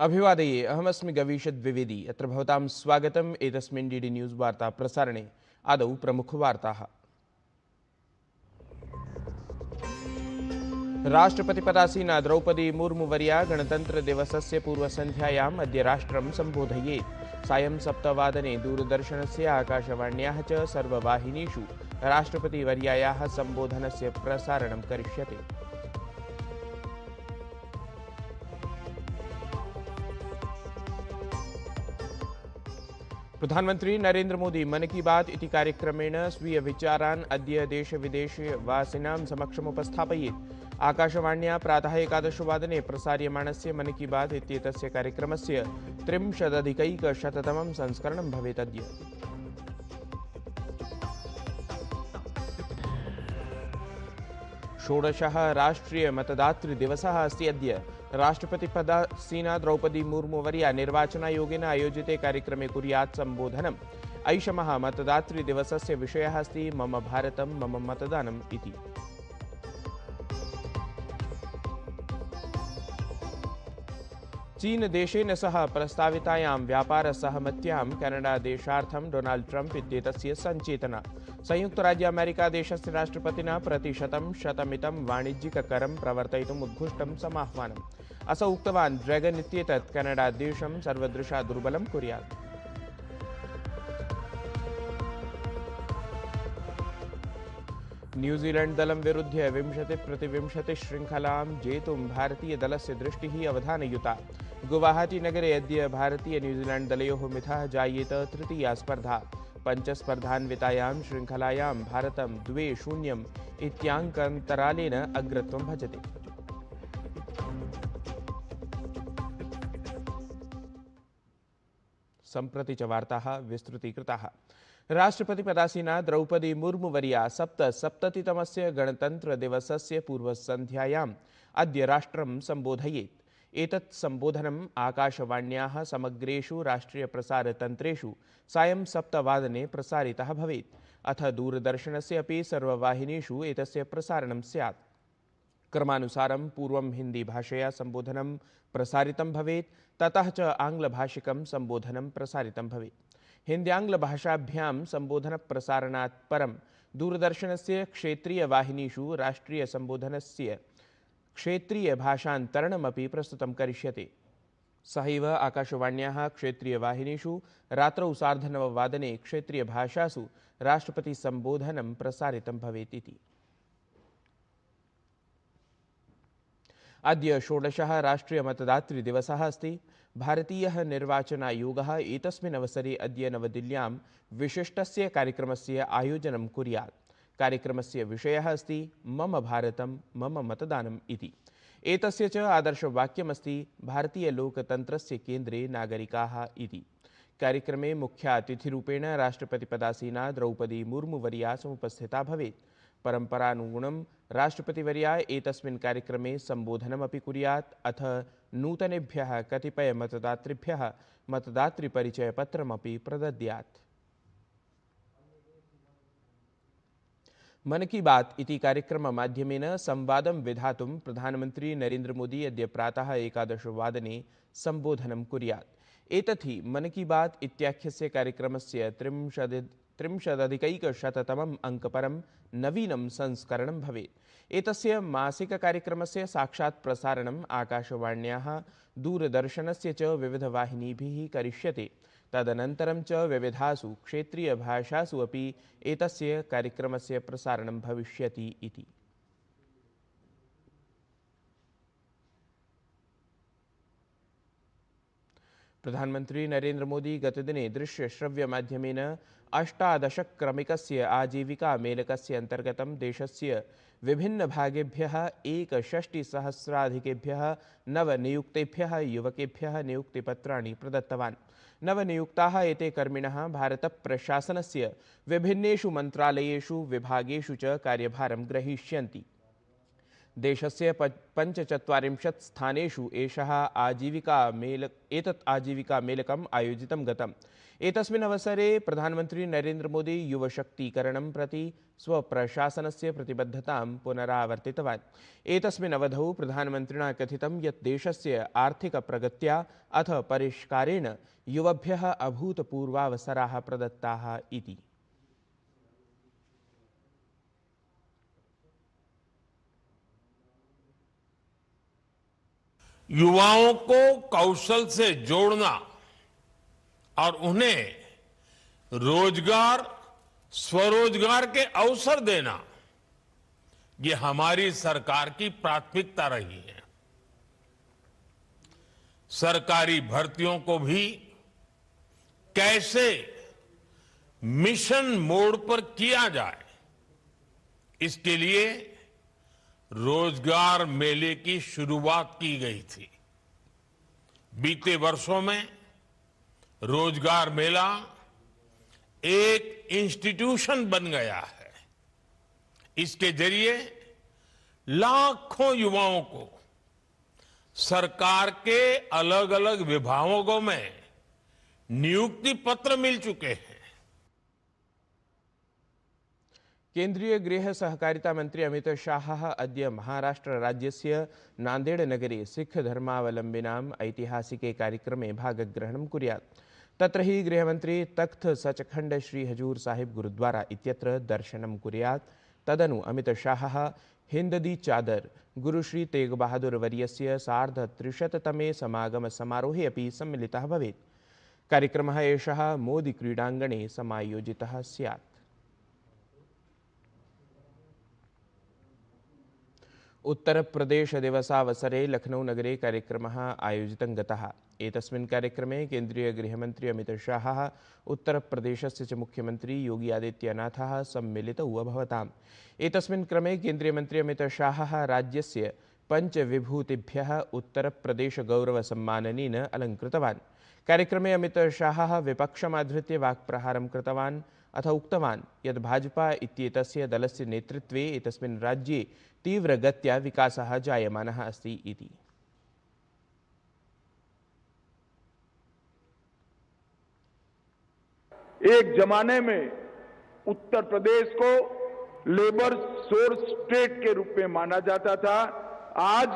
अभिवादये अहमस्मि गवीषद् द्विवेदी। अत्र भवतां स्वागतम् एतस्मिन् डीडी न्यूज़ वार्ता प्रसारणे। आदौ प्रमुखवार्ताः। राष्ट्रपतिपदासीना द्रौपदी मुर्मुवर्या गणतन्त्रदिवसस्य पूर्वसन्ध्यायाम् अद्य राष्ट्रं सम्बोधयेत्। सायं 7:00 दूरदर्शनस्य आकाशवाण्याः च सर्ववाहिनीषु राष्ट्रपतिवर्यायाः सम्बोधनस्य प्रसारणं करिष्यते। प्रधानमंत्री नरेंद्र मोदी मन की बात इति कार्यक्रमेण स्वीय विचारान् अद्य देशविदेशवासिनां समक्षम् उपस्थापयेत्। आकाशवाण्या प्रातः 11:00 प्रसार्यमाणस्य मन की बात इत्येतस्य कार्यक्रमस्य 63अधिकैकशततमं संस्करणं भवेत् अद्य। षोडशः राष्ट्रियमतदातृदिवसः अस्ति अद्य। राष्ट्रपतिपदासीना द्रौपदी मुर्मुवर्या निर्वाचनायोगेन आयोजिते कार्यक्रमे कुर्यात् सम्बोधनम्। ऐषमः मतदातृदिवसस्य विषयः अस्ति मम भारतं मम मतदानम् इति। चीन देशेन सह प्रस्तावितायां व्यापारसहमत्यां कनाडादेशार्थं डोनाल्ड ट्रम्प इत्येतस्य सञ्चेतना। संयुक्तराज्य अमेरिकादेशस्य राष्ट्रपतिना प्रतिशतं वाणिज्यिककरं प्रवर्तयितुम् उद्घुष्टं समाह्वानम्। असौ उक्तवान् ड्रैगन इत्येतत् कनाडादेशं सर्वदृशा दुर्बलं कुर्यात्। न्यूजीलैंड दलं विरुध्य 20-20 श्रृंखलां जेतुं भारतीयदलस्य दृष्टिः अवधानयुता। गुवाहाटी-नगरे अद्य भारतीय-न्यूजीलैंड दलयोः मिथः जायेत तृतीया स्पर्धा। पञ्चस्पर्धान्वितायां श्रृंखलायां भारतं 2-0 इत्याङ्कान्तरालेन अग्रत्वं भजते। सम्प्रति च वार्ताः विस्तृतीकृताः। राष्ट्रपतिपदासीना द्रौपदी मुर्मुवर्या 77तमस्य गणतन्त्रदिवसस्य पूर्वसन्ध्यायाम् अद्य राष्ट्रं सम्बोधयेत्। एतत् सम्बोधनम् आकाशवाण्याः समग्रेषु राष्ट्रियप्रसारतन्त्रेषु सायं 7:00 प्रसारितः भवेत्। अथ दूरदर्शनस्य अपि सर्ववाहिनीषु एतस्य प्रसारणं स्यात्। क्रमानुसारं पूर्वं हिन्दीभाषया सम्बोधनं प्रसारितं भवेत्, ततः च आङ्ग्लभाषिकं सम्बोधनं प्रसारितं भवेत्। हिन्द्याङ्ग्लभाषाभ्यां सम्बोधनप्रसारणात् परं दूरदर्शनस्य क्षेत्रीयवाहिनीषु राष्ट्रियसम्बोधनस्य क्षेत्रीयभाषान्तरणमपि प्रस्तुतं करिष्यते। सहैव आकाशवाण्याः क्षेत्रीयवाहिनीषु रात्रौ 9:30 क्षेत्रीयभाषासु राष्ट्रपतिसम्बोधनं प्रसारितं भवेत् इति। अद्य षोडशः राष्ट्रियमतदातृदिवसः अस्ति। भारतीयः निर्वाचनायोगः एतस्मिन् अवसरे अद्य नवदिल्ल्यां विशिष्टस्य कार्यक्रमस्य आयोजनं कुर्यात्। कार्यक्रमस्य विषयः अस्ति मम भारतं मम मतदानम् इति। एतस्य च आदर्शवाक्यमस्ति भारतीयलोकतन्त्रस्य केन्द्रे नागरिकाः इति। कार्यक्रमे मुख्यातिथिरूपेण राष्ट्रपतिपदासीना द्रौपदी मुर्मुवर्या समुपस्थिता भवेत्। परम्परानुगुणं राष्ट्रपतिवर्या एतस्मिन् कार्यक्रमे सम्बोधनमपि कुर्यात्। अथ नूतनेभ्यः कतिपयमतदातृभ्यः मतदातृपरिचयपत्रमपि प्रदद्यात्। मन की बात इति कार्यक्रममाध्यमेन संवादं विधातुं प्रधानमन्त्री नरेंद्र मोदी अद्य प्रातः 11:00 सम्बोधनं कुर्यात्। एतत् हि मन की बात इत्याख्यस्य कार्यक्रमस्य 63अधिकैकशततमम् अङ्कपरं नवीनं संस्करणं भवेत्। एतस्य मासिककार्यक्रमस्य साक्षात् प्रसारणम् आकाशवाण्याः दूरदर्शनस्य च विविधवाहिनीभिः करिष्यते। तदनन्तरं च विविधासु क्षेत्रीयभाषासु अपि एतस्य कार्यक्रमस्य प्रसारणं भविष्यति इति। प्रधानमंत्री नरेंद्र मोदी गतदिने दृश्यश्रव्यमाध्यमेन 18क्रमिकस्य आजीविका मेलकस्य अन्तर्गतं देशस्य विभिन्नभागेभ्यः 61,000-अधिकेभ्यः नवनियुक्तेभ्यः युवकेभ्यः नियुक्तिपत्राणि प्रदत्तवान्। नवनियुक्ताः एते कर्मिणः भारतप्रशासनस्य विभिन्नेषु मन्त्रालयेषु विभागेषु च कार्यभारं ग्रहीष्यन्ति। देशस्य 45 स्थानेषु एतत् आजीविकामेलकम् आयोजितं गतम्। एतस्मिन् अवसरे प्रधानमन्त्री नरेन्द्र मोदी युवशक्तीकरणं प्रति स्वप्रशासनस्य प्रतिबद्धतां पुनरावर्तितवान्। एतस्मिन् अवधौ प्रधानमन्त्रिणा कथितं यत् देशस्य आर्थिकप्रगत्या अथ परिष्कारेण युवभ्यः अभूतपूर्वावसराः प्रदत्ताः इति। युवाओं को कौशल से जोड़ना और उन्हें रोजगार, स्वरोजगार के अवसर देना, ये हमारी सरकार की प्राथमिकता रही है। सरकारी भर्तियों को भी कैसे मिशन मोड पर किया जाए, इसके लिए रोजगार मेले की शुरुआत की गई थी। बीते वर्षों में रोजगार मेला एक इंस्टीट्यूशन बन गया है। इसके जरिए लाखों युवाओं को सरकार के अलग अलग विभागों में नियुक्ति पत्र मिल चुके हैं। केन्द्रीय गृह सहकारिता मंत्री अमित शाह अद्य महाराष्ट्र राज्यस्य नांदेड़ नगरे सिख धर्मावलम्बिनाम् ऐतिहासिके कार्यक्रमे भागग्रहणं कुर्यात्। तत्र हि गृहमन्त्री तख्त सचखंड श्री हजूर साहिब गुरुद्वारा इत्यत्र दर्शनं कुर्यात्। तदनु अमित शाह हिंददी चादर गुरु श्री तेग बहादुर वर्यस्य सार्ध-300तमे समागम समारोहे अपि सम्मिलितः भवेत्। कार्यक्रमः एषः मोदी क्रीडाङ्गणे समायोजितः स्यात्। उत्तर प्रदेश दिवसावसरे लखनऊ नगरे कार्यक्रमः आयोजितं गतः। एतस्मिन् कार्यक्रमे केन्द्रीय गृहमन्त्री अमित शाह उत्तर प्रदेशस्य च मुख्यमंत्री योगी आदित्यनाथः सम्मिलितौ अभवताम्। एतस्मिन् क्रमे केन्द्रीय मन्त्री अमित शाह राज्यस्य 5 विभूतिभ्यः उत्तर प्रदेश गौरव सम्माननेन अलङ्कृतवान्। कार्यक्रमे अमित शाह विपक्षमाधृत्य वाक्प्रहारं कृतवान् अथ उक्तवान् यत् भाजपा इत्येतस्य दलस्य नेतृत्वे एतस्मिन् राज्ये तीव्रगत्या विकासः जायमानः अस्ति इति। एक जमाने में उत्तर प्रदेश को लेबर सोर्स स्टेट के रूप में माना जाता था। आज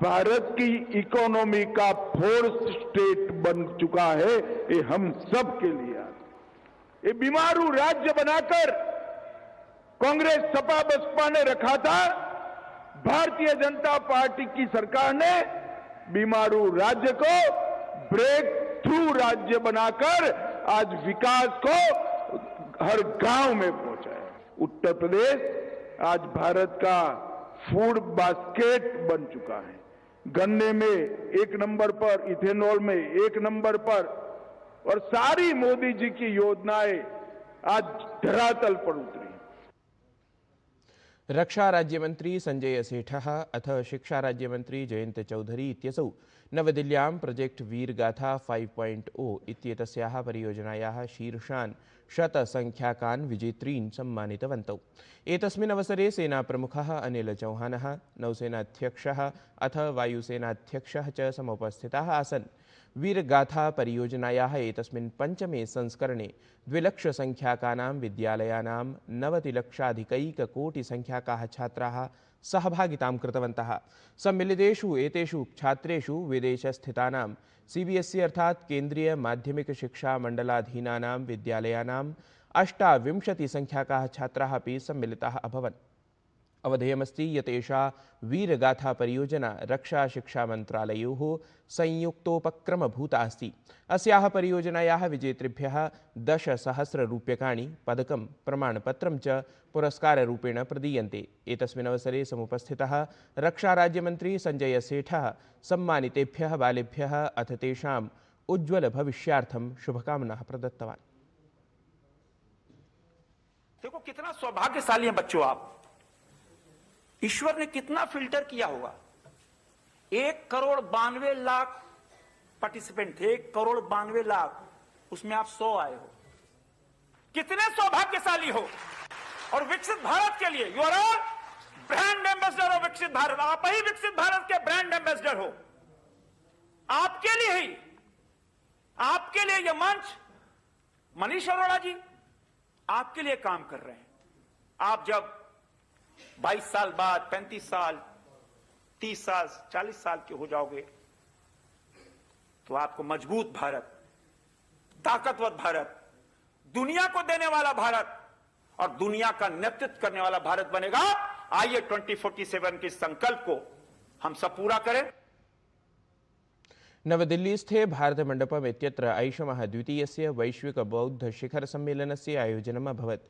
भारत की इकोनॉमी का फोर्स स्टेट बन चुका है। ये हम सब के लिए ये बीमारू राज्य बनाकर कांग्रेस सपा बसपा ने रखा था। भारतीय जनता पार्टी की सरकार ने बीमारू राज्य को ब्रेक थ्रू राज्य बनाकर आज विकास को हर गांव में पहुंचाया। उत्तर प्रदेश आज भारत का फूड बास्केट बन चुका है। गन्ने में 1 नंबर पर, इथेनॉल में 1 नंबर पर, और सारी मोदी जी की योजनाएं आज धरातल पर उतरी। रक्षा राज्यमंत्री संजय सेठः अथ शिक्षा राज्यमंत्री जयंत चौधरी इत्यसौ नवदिल्ल्यां प्रोजेक्ट वीरगाथा 5.0 इत्येतस्याः परियोजनायाः शीर्षान् 100 संख्याकान् विजेतॄन् सम्मानितवन्तौ। एतस्मिन् अवसरे सेनाप्रमुखः अनिल चौहानः, नौसेनाध्यक्षः अथ वायुसेनाध्यक्षः च समुपस्थिताः आसन्। वीरगाथा परियोजनायाः एतस्मिन् 5मे संस्करणे 2 लक्ष संख्याकानां विद्यालयानां 90 संख्याकाः छात्राः सहभागितां कृतवन्तः। सम्मिलितेषु एतेषु छात्रेषु विदेशस्थितानां CBSE अर्थात् केन्द्रीय माध्यमिक शिक्षा मंडलाधीनानां विद्यालयानां 28 संख्याकाः छात्राः अपि सम्मिलिताः अभवन्। अवधेयमस्ति यत् एषा वीरगाथा परियोजना रक्षा शिक्षा मंत्रालयोः संयुक्तोपक्रमभूता अस्ति। अस्याः परियोजनायाः विजेतृभ्यः 10,000 रूप्यकाणि, पदकं, प्रमाणपत्रं च पुरस्काररूपेण प्रदीयन्ते। एतस्मिन् अवसरे समुपस्थितः रक्षा राज्यमंत्री संजय सेठः सम्मानितेभ्यः बालेभ्यः अथ तेषाम् उज्ज्वल भविष्यार्थं शुभकामनाः प्रदत्तवान्। देखो कितना सौभाग्यशाली हैं बच्चों आप। ईश्वर ने कितना फिल्टर किया होगा। 1,92,00,000 पार्टिसिपेंट थे, 1,92,00,000, उसमें आप 100 आए हो। कितने सौभाग्यशाली हो। और विकसित भारत के लिए you are all brand ambassador हो विकसित भारत, आप ही विकसित भारत के ब्रांड एम्बेसडर हो। आपके लिए ही, आपके लिए यह मंच, मनीष अरोड़ा जी आपके लिए काम कर रहे हैं। आप जब 22 साल बाद, 35 साल, 30 साल, 40 साल के हो जाओगे तो आपको मजबूत भारत, ताकतवर भारत, दुनिया को देने वाला भारत और दुनिया का नेतृत्व करने वाला भारत बनेगा। आइए 2047 के संकल्प को हम सब पूरा करें। नवदिल्लीस्थे भारतमण्डपम् इत्यत्र ऐषमः द्वितीयस्य वैश्विकबौद्धशिखरसम्मेलनस्य आयोजनम् अभवत्।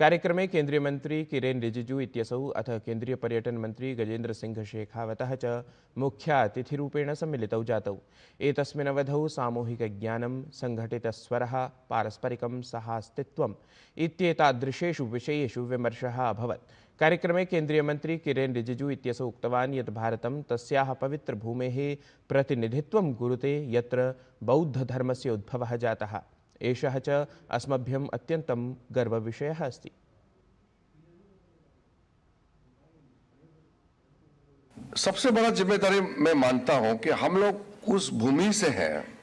कार्यक्रमे केन्द्रीयमन्त्री किरेन रिजिजू इत्यसौ अथ केन्द्रीयपर्यटनमन्त्री गजेन्द्रसिंह शेखावतः च मुख्यातिथिरूपेण सम्मिलितौ जातौ। एतस्मिन् अवधौ सामूहिकज्ञानं, सङ्घटितस्वरः, पारस्परिकं सहास्तित्वम् इत्येतादृशेषु विषयेषु विमर्शः अभवत्। कार्यक्रमे केन्द्रीयमन्त्री किरेन रिजिजू इत्यसौ उक्तवान् यत् भारतं तस्याः पवित्रभूमेः प्रतिनिधित्वं कुरुते यत्र बौद्धधर्मस्य उद्भवः जातः। एषः च अस्मभ्यम् अत्यन्तं गर्वविषयः अस्ति। सबसे बड़ा जिम्मेदारी मैं मानता हूं कि हम लोग उस भूमि से हैं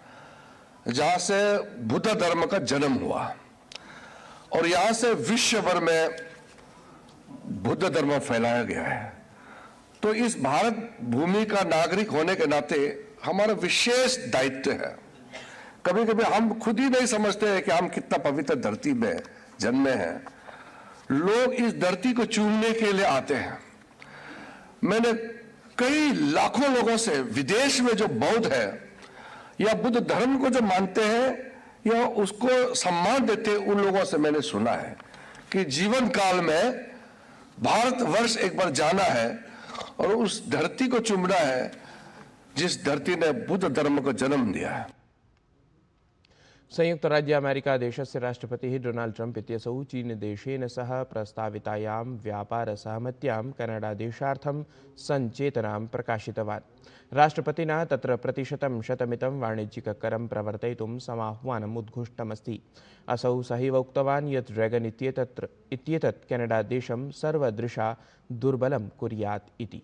जहां से बुद्ध धर्म का जन्म हुआ और यहां से विश्व भर में बुद्ध धर्म फैलाया गया है। तो इस भारत भूमि का नागरिक होने के नाते हमारा विशेष दायित्व है। कभी कभी हम खुद ही नहीं समझते हैं कि हम कितना पवित्र धरती में जन्मे हैं। लोग इस धरती को चूमने के लिए आते हैं। मैंने कई लाखों लोगों से विदेश में जो बौद्ध है या बुद्ध धर्म को जो मानते हैं या उसको सम्मान देते हैं, उन लोगों से मैंने सुना है कि जीवन काल में भारतवर्ष एक बार जाना है और उस धरती को चूमना है जिस धरती ने बुद्ध धर्म को जन्म दिया है। संयुक्त राज्य अमेरिका देशस्य राष्ट्रपतिः डोनाल्ड ट्रम्प इत्यसौ चीनदेशेन सह प्रस्तावितायां व्यापारसहमत्यां कनाडादेशार्थं सञ्चेतनां प्रकाशितवान्। राष्ट्रपतिना तत्र प्रतिशतं वाणिज्यिककरं प्रवर्तयितुं समाह्वानम् उद्घुष्टमस्ति। असौ सहैव उक्तवान् यत् ड्रैगन् इत्येतत् कनाडादेशं सर्वदृशा दुर्बलं कुर्यात् इति।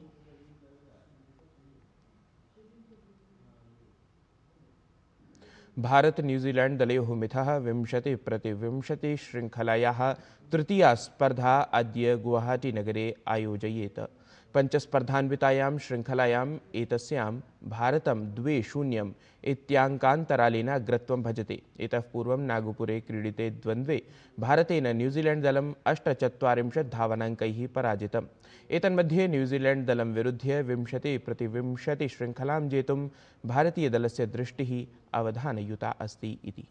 भारत न्यूजीलैंड दलयोः मिथः 20-20 श्रृङ्खलायाः तृतीया स्पर्धा अद्य गुवाहाटी-नगरे आयोजयेत। पञ्चस्पर्धान्वितायां श्रृङ्खलायाम् एतस्यां भारतं 2-0 इत्याङ्कान्तरालेन अग्रत्वं भजते। इतः पूर्वं नागपुरे क्रीडिते द्वन्द्वे भारतेन न्यूजीलैंड दलं 48 धावनाङ्कैः पराजितम्। एतन्मध्ये न्यूजीलैंड दलं विरुध्य 20-20 श्रृङ्खलां जेतुं भारतीयदलस्य दृष्टिः अवधानयुता अस्ति इति।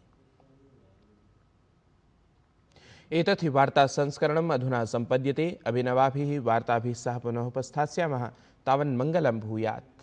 एतत् हि वार्तासंस्करणम् अधुना सम्पद्यते। अभिनवाभिः वार्ताभिः सह पुनः उपस्थास्यामः। तावन् मङ्गलं भूयात्।